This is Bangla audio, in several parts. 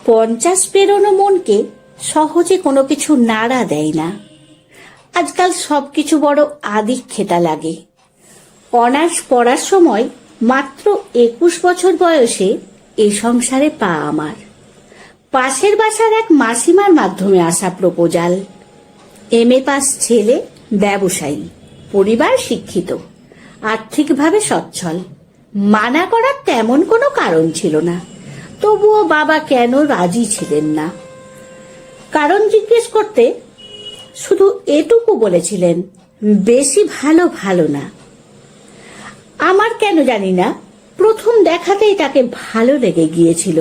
50 পেরোনো মনকে সহজে কোনো কিছু নাড়া দেয় না। আজকাল সবকিছু বড় আদিক্ষেতা লাগে। অনার্স পড়ার সময় মাত্র 21 বছর বয়সে এ সংসারে পা আমার। পাশের বাসার এক মাসিমার মাধ্যমে আসা প্রপোজাল। MA পাস ছেলে, ব্যবসায়ী, পরিবার শিক্ষিত, আর্থিকভাবে সচ্ছল। মানা করার তেমন কোনো কারণ ছিল না, তবুও বাবা কেন রাজি ছিলেন না। কারণ জিজ্ঞেস করতে শুধু এটুকু বলেছিলেন, বেশি ভালো ভালো না। আমার কেন জানি না প্রথম দেখাতেই তাকে ভালো লেগে গিয়েছিল।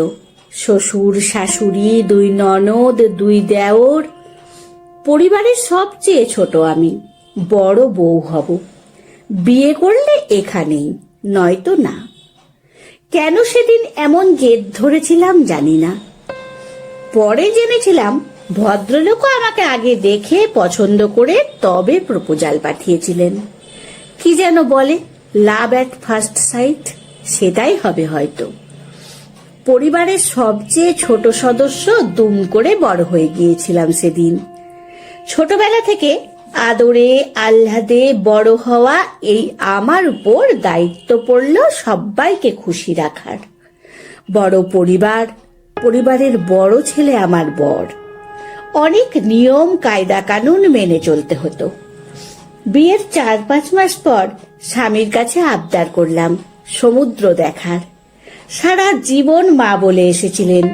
শ্বশুর, শাশুড়ি, 2 ননদ, 2 দেওর। পরিবারের সবচেয়ে ছোট আমি, বড় বউ হব। বিয়ে করলে এখানেই, নয়তো না। কেন সেদিন এমন জেদ ধরেছিলাম জানি না। পরে জেনেছিলাম ভদ্রলোকও আমাকে আগে দেখে পছন্দ করে তবে প্রপোজাল পাঠিয়েছিলেন। কি যেন বলে, লাভ অ্যাট ফার্স্ট সাইট, সেটাই হবে হয়তো। পরিবারের সবচেয়ে ছোট সদস্য দুম করে বড় হয়ে গিয়েছিলাম সেদিন। ছোটবেলা থেকে আদরে আহ্লাদে বড় হওয়া এই আমার উপর দায়িত্ব পড়ল সবাইকে খুশি রাখার। বড় পরিবার, পরিবারের বড় ছেলে আমার বর। অনেক নিয়ম কায়দা কানুন মেনে চলতে হতো। বিয়ের 4-5 মাস পর স্বামীর কাছে আবদার করলাম সমুদ্র দেখার। সারা জীবন মা বলে এসেছিলেন,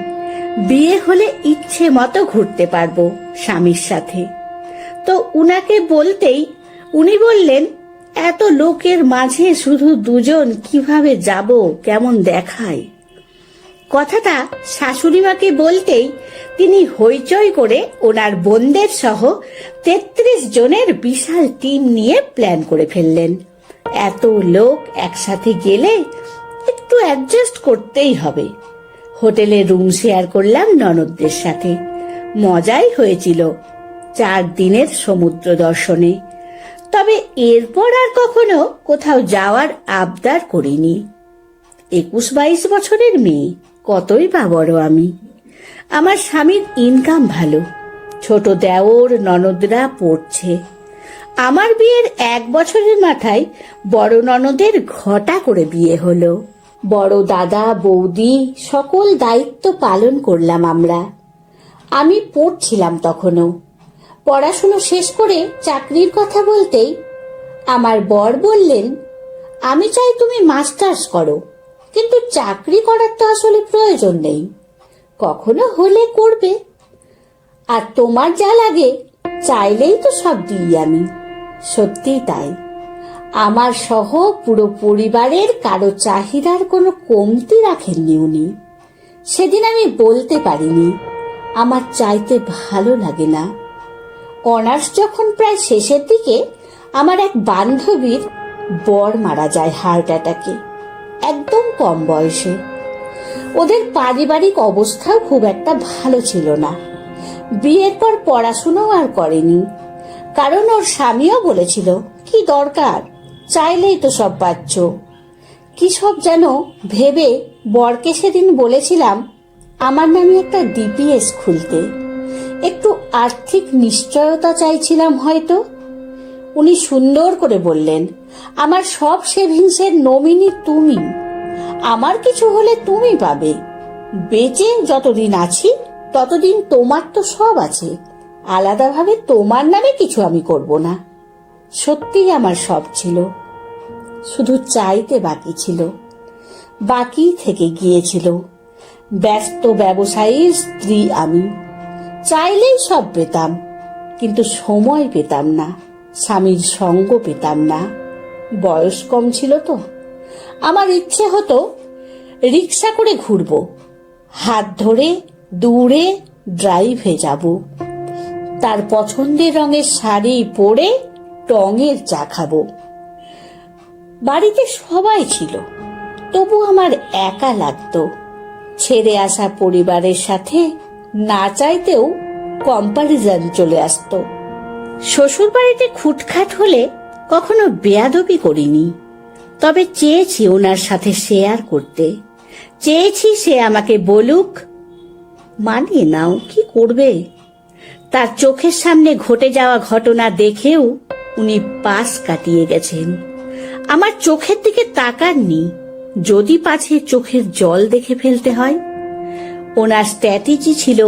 বিয়ে হলে ইচ্ছে মতো ঘুরতে পারবো স্বামীর সাথে। তো উনাকে বলতেই উনি বললেন, এত লোকের মাঝে শুধু দুজন কিভাবে যাব, কেমন দেখায়। কথাটা শাশুড়ি মাকে বলতেই তিনি হইচই করে ওনার বোনদের সহ 33 জনের বিশাল টিম নিয়ে প্ল্যান করে ফেললেন। এত লোক একসাথে গেলে একটু অ্যাডজাস্ট করতেই হবে। হোটেলে রুম শেয়ার করলাম ননদদের সাথে। মজাই হয়েছিল 4 দিনের সমুদ্র দর্শনে। তবে এরপর আর কখনো কোথাও যাওয়ার আবদার করিনি। 21-22 বছরের মেয়ে, কতই বা বড় আমি। আমার স্বামীর ইনকাম ভালো, ছোট দেওর ননদরা পড়ছে। আমার বিয়ের 1 বছরের মাথায় বড় ননদের ঘটা করে বিয়ে হলো। বড় দাদা বৌদি সকল দায়িত্ব পালন করলাম আমরা। আমি পড়ছিলাম তখনও। পড়াশুনো শেষ করে চাকরির কথা বলতেই আমার বর বললেন, আমি চাই তুমি মাস্টার্স করো, কিন্তু চাকরি করার তো আসলে প্রয়োজন নেই, কখনো হলে করবে। আর তোমার যা লাগে চাইলেই তো সব দিই আমি। সত্যিই তাই। আমার সহ পুরো পরিবারের কারো চাহিদার কোনো কমতি রাখেননি উনি। সেদিন আমি বলতে পারিনি আমার চাইতে ভালো লাগে না। অনার্স যখন প্রায় শেষের দিকে আমার এক বান্ধবীর বর মারা যায় হার্ট অ্যাটাকে, একদম কম বয়সে। ওদের পারিবারিক অবস্থাও খুব একটা ভালো ছিল না। বিয়ের পর পড়াশোনাও আর করেনি, কারণ ওর স্বামীও বলেছিল, কি দরকার, চাইলেই তো সব পাচ্ছ। কি সব যেন ভেবে বরকে সেদিন বলেছিলাম আমার নামে একটা DPS খুলতে। একটু আর্থিক নিশ্চয়তা চাইছিলাম হয়তো। উনি সুন্দর করে বললেন, আমার সব সেভিংসের নমিনি তুমি, আমার কিছু হলে তুমি পাবে। বেঁচে যতদিন আছি ততদিন তোমার তো সব আছে, আলাদাভাবে তোমার নামে কিছু আমি করব না। সত্যিই আমার সব ছিল, শুধু চাইতে বাকি ছিল। বাকি থেকে গিয়েছিল। ব্যস্ত ব্যবসায়ীর স্ত্রী আমি, চাইলেই সব পেতাম, কিন্তু সময় পেতাম না, স্বামীর সঙ্গ পেতাম না। বয়স কম ছিল তো। আমার ইচ্ছে হতো রিক্সা করে ঘুরবো, হাত ধরে দূরে ড্রাইভে যাব, তার পছন্দের রঙের শাড়ি পরে টঙের চা খাবো। বাড়িতে সবাই ছিল, তবু আমার একা লাগতো। ছেড়ে আসা পরিবারের সাথে না চাইতেও কম্পারিজন চলে আসতো। শ্বশুর বাড়িতে খুটখাট হলে কখনো বেয়াদবি করিনি, তবে চেয়েছি ওনার সাথে শেয়ার করতে। চেয়েছি সে আমাকে বলুক, মানিয়ে নাও, কি করবে? তার চোখের সামনে ঘটে যাওয়া ঘটনা দেখেও উনি পাশ কাটিয়ে গেছেন। আমার চোখের দিকে তাকাননি, যদি পাছে চোখের জল দেখে ফেলতে হয়। ওনার স্ট্র্যাটেজি ছিল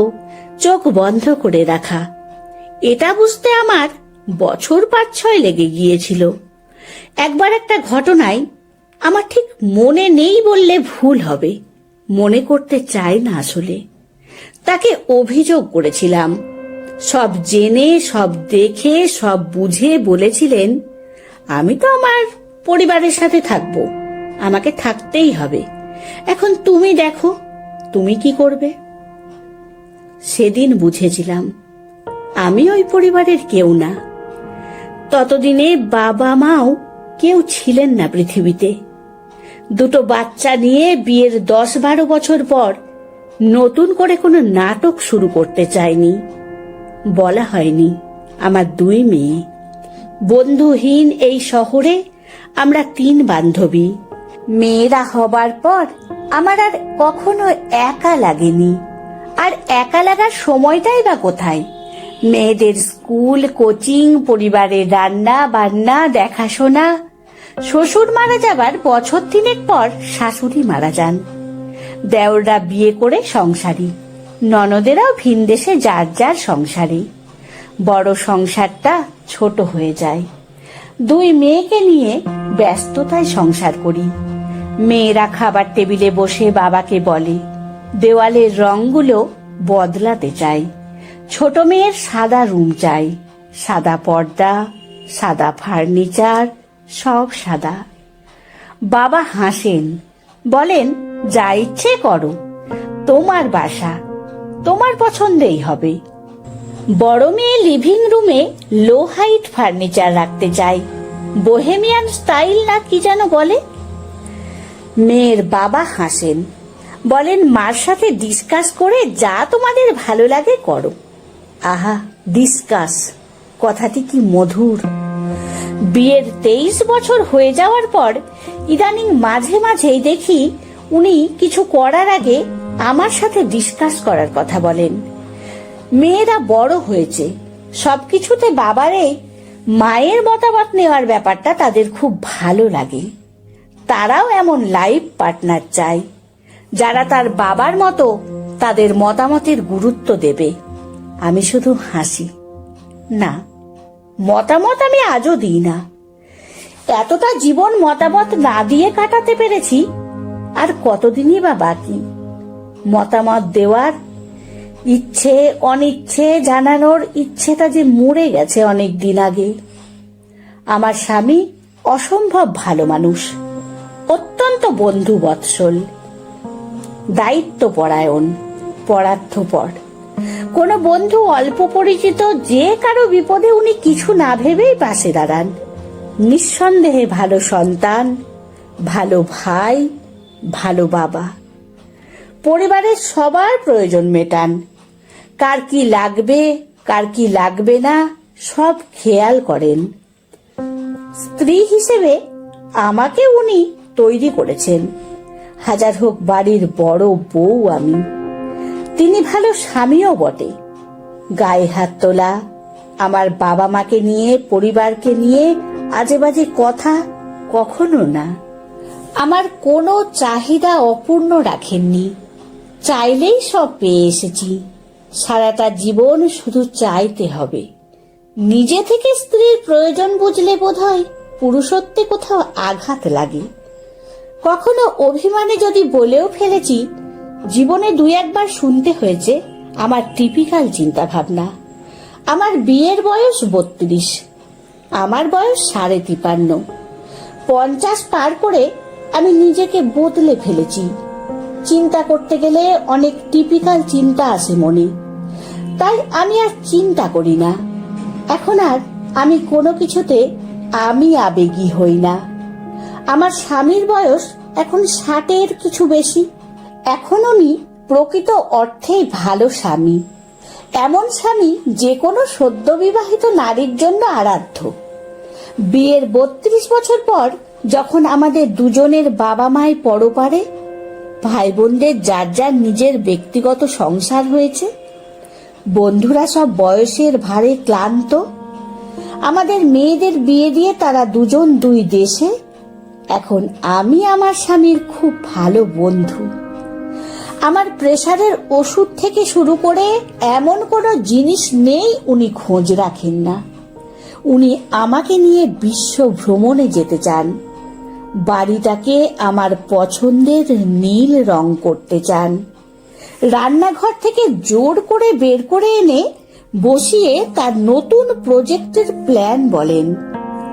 চোখ বন্ধ করে রাখা। এটা বুঝতে আমার বছর 5-6 লেগে গিয়েছিল। একবার একটা ঘটনায়, আমার ঠিক মনে নেই বললে ভুল হবে, মনে করতে চাই না আসলে, তাকে অভিযোগ করেছিলাম। সব জেনে, সব দেখে, সব বুঝে বলেছিলেন, আমি তো আমার পরিবারের সাথে থাকবো, আমাকে থাকতেই হবে, এখন তুমি দেখো তুমি কি করবে। সেদিন বুঝেছিলাম আমি ওই পরিবারের কেউ না। ততদিনে বাবা মাও কেউ ছিলেন না পৃথিবীতে। দুটো বাচ্চা নিয়ে বিয়ের 10-12 বছর পর নতুন করে কোনো নাটক শুরু করতে চাইনি। বলা হয়নি আমার 2 মেয়ে। বন্ধুহীন এই শহরে আমরা 3 বান্ধবী। মেয়েরা হবার পর আমার আর কখনো একা লাগেনি। আর একা লাগার সময়টাই বা কোথায়? মেয়েদের স্কুল, কোচিং, পরিবারের রান্না বান্না, দেখাশোনা। শ্বশুর মারা যাবার বছর 3 পর শাশুড়ি মারা যান। দেওররা বিয়ে করে সংসারী, ননদেরাও ভিনদেশে যার যার সংসারে। বড় সংসারটা ছোট হয়ে যায়। 2 মেয়েকে নিয়ে ব্যস্ততায় সংসার করি। মেয়েরা খাবার টেবিলে বসে বাবাকে বলে, দেওয়ালের রংগুলো বদলাতে চাই। ছোট মেয়ের সাদা রুম চাই, সাদা পর্দা, সাদা ফার্নিচার, সব সাদা। বাবা হাসেন, বলেন, যা ইচ্ছে করো, তোমার বাসা, তোমার পছন্দেই হবে। বড় মেয়ে লিভিং রুমে লো হাইট ফার্নিচার রাখতে চাই, বোহেমিয়ান স্টাইল না কি যেন বলে। মেয়ের বাবা হাসেন, বলেন, মার সাথে ডিসকাস করে যা তোমাদের ভালো লাগে করো। আহা, ডিসকাস কথাটি কি মধুর। বিয়ের 23 বছর হয়ে যাওয়ার পর ইদানিং মাঝে মাঝেই দেখি উনি কিছু করার আগে আমার সাথে ডিসকাস করার কথা বলেন। মেয়েরা বড় হয়েছে, সবকিছুতে বাবারে মায়ের মতামত নেওয়ার ব্যাপারটা তাদের খুব ভালো লাগে। তারাও এমন লাইফ পার্টনার চায় যারা তার বাবার মতো তাদের মতামতের গুরুত্ব দেবে। আমি শুধু হাসি, না, মতামত আমি আজও দিই না। এতটা জীবন মতামত না দিয়ে কাটাতে পেরেছি, আর কতদিনই বা বাকি। মতামত দেওয়ার ইচ্ছে, অনিচ্ছে জানানোর ইচ্ছেটা যে মরে গেছে অনেক দিন আগে। আমার স্বামী অসম্ভব ভালো মানুষ, অত্যন্ত বন্ধু বৎসল, দায়িত্বপরায়ণ, পরার্থপর। কোনো বন্ধু অল্প পরিচিত যে কারো বিপদে উনি কিছু না ভেবেই পাশে দাঁড়ান। নিঃসন্দেহে ভালো সন্তান, ভালো ভাই, ভালো বাবা। পরিবারের সবার প্রয়োজন মেটান। কার কি লাগবে, কার কি লাগবে না, সব খেয়াল করেন। স্ত্রী হিসেবে আমাকে উনি তৈরি করেছেন। হাজার হোক বাড়ির বড় বউ আমি। তিনি ভালো স্বামীও বটে। গায়ে হাত তোলা, আমার বাবা মাকে নিয়ে, পরিবারকে নিয়ে আজে বাজে কথা কখনো না। আমার কোনো চাহিদা অপূর্ণ রাখেননি। চাইলেই সব পেয়ে এসেছি। সারাটা জীবন শুধু চাইতে হবে। নিজে থেকে স্ত্রীর প্রয়োজন বুঝলে বোধহয় পুরুষত্বে কোথাও আঘাত লাগে। কখনো অভিমানে যদি বলেও ফেলেছি, জীবনে 2-1 বার শুনতে হয়েছে আমার টিপিক্যাল চিন্তা ভাবনা। আমার বিয়ের বয়স 32, আমার বয়স 53.5। 50 পার করে আমি নিজেকে বদলে ফেলেছি। চিন্তা করতে গেলে অনেক টিপিক্যাল চিন্তা আসে মনে, তাই আমি আর চিন্তা করি না। এখন আর আমি কোনো কিছুতে আমি আবেগী হই না। আমার স্বামীর বয়স এখন 60-এর কিছু বেশি। এখন উনি প্রকৃত অর্থেই ভালো স্বামী, এমন স্বামী যে কোনো সদ্য বিবাহিত নারীর জন্য আরাধ্য। বিয়ের 32 বছর পর যখন আমাদের দুজনের বাবা মায় পরপারে, ভাই বোনদের যার যার নিজের ব্যক্তিগত সংসার হয়েছে, বন্ধুরা সব বয়সের ভারে ক্লান্ত। আমাদের মেয়েদের বিয়ে দিয়ে তারা দুজন দুই দেশে। এখন আমি আমার স্বামীর খুব ভালো বন্ধু। আমার প্রেসারের ওষুধ থেকে শুরু করে এমন কোনো জিনিস নেই উনি খোঁজ রাখেন না। উনি আমাকে নিয়ে বিশ্ব ভ্রমণে যেতে চান। বাড়িটাকে আমার পছন্দের নীল রং করতে চান। রান্নাঘর থেকে জোর করে বের করে এনে বসিয়ে তার নতুন প্রজেক্টের প্ল্যান বলেন।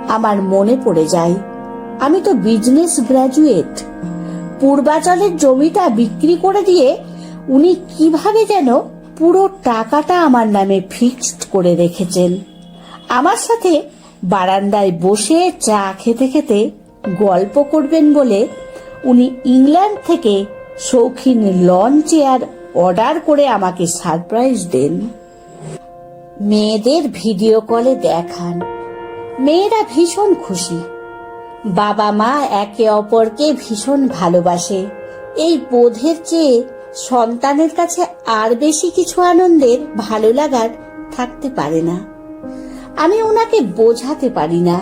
আমার মনে পড়ে যায়, আমি তো বিজনেস গ্র্যাজুয়েট। পূর্বাচলের জমিটা বিক্রি করে দিয়ে উনি কিভাবে যেন পুরো টাকাটা আমার নামে ফিক্সড করে রেখেছেন। আমার সাথে বারান্দায় বসে চা খেতে খেতে গল্প করবেন বলে উনি ইংল্যান্ড থেকে শৌখিন লন চেয়ার অর্ডার করে আমাকে সারপ্রাইজ দেন। মেয়েদের ভিডিও কলে দেখান। মেয়েরা ভীষণ খুশি। বাবা মা একে অপরকে ভীষণ ভালোবাসে। এই বোধের চেয়ে সন্তানের কাছে আর বেশি কিছু আনন্দের ভালো লাগার থাকতে পারে না। আমি ওনাকে বোঝাতে পারি না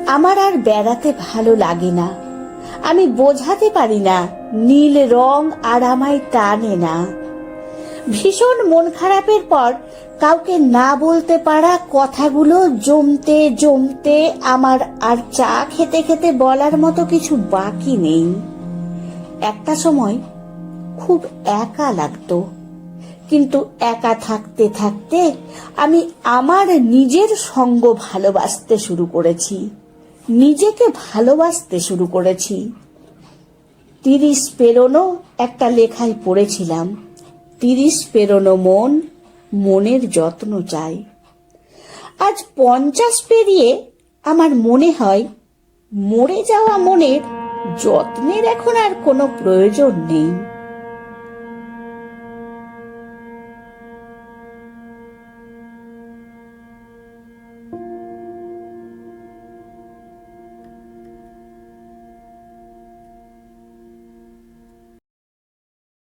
আমার আর বেড়াতে ভালো লাগে না। আমি বোঝাতে পারি না নীল রং আর আমায় টানে না। ভীষণ মন খারাপের পর কাউকে না বলতে পারা কথাগুলো জমতে জমতে আমার আর চা খেতে খেতে বলার মতো কিছু বাকি নেই। একটা সময় খুব একা লাগতো, কিন্তু একা থাকতে থাকতে আমি আমার নিজের সঙ্গ ভালোবাসতে শুরু করেছি, নিজেকে ভালোবাসতে শুরু করেছি। 30 পেরোনো একটা লেখায় পড়েছিলাম, 30 পেরোনো মন মনের যত্ন চাই। আজ 50 পেরিয়ে আমার মনে হয় মরে যাওয়া মনের যত্নের এখন আর কোনো প্রয়োজন নেই।